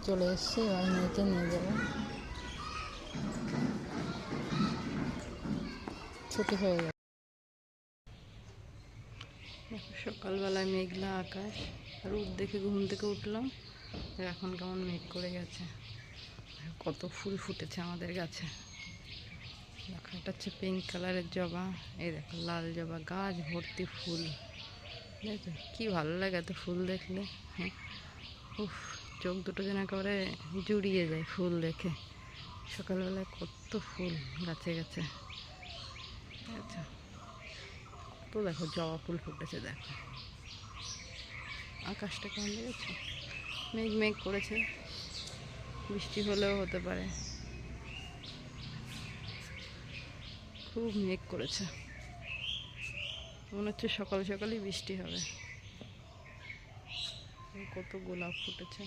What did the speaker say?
চলে এসছি, এবার মেয়েকে নিয়ে যাবো। ছুটি হয়ে গেছে। সকালবেলায় মেঘলা আকাশ, রোদ দেখে ঘুম থেকে উঠলাম, এখন কেমন মেঘ করে গেছে। কত ফুল ফুটেছে আমাদের গাছে। দেখো, এটা হচ্ছে পিঙ্ক কালারের জবা, এই দেখো লাল জবা, গাছ ভর্তি ফুল। দেখো কি ভালো লাগে এত ফুল দেখলে। হ্যাঁ, উফ, চোখ দুটো যেন একেবারে জুড়িয়ে যায় ফুল দেখে। সকালবেলায় কত ফুল গাছে গাছে। আচ্ছা, তো দেখো জবা ফুল ফুটেছে, দেখো আকাশটা কেমন দেখেছো, মেঘ মেঘ করেছে, বৃষ্টি হলেও হতে পারে। খুব মেঘ করেছে, মনে হচ্ছে সকাল সকালই বৃষ্টি হবে। কত গোলাপ ফুটেছে।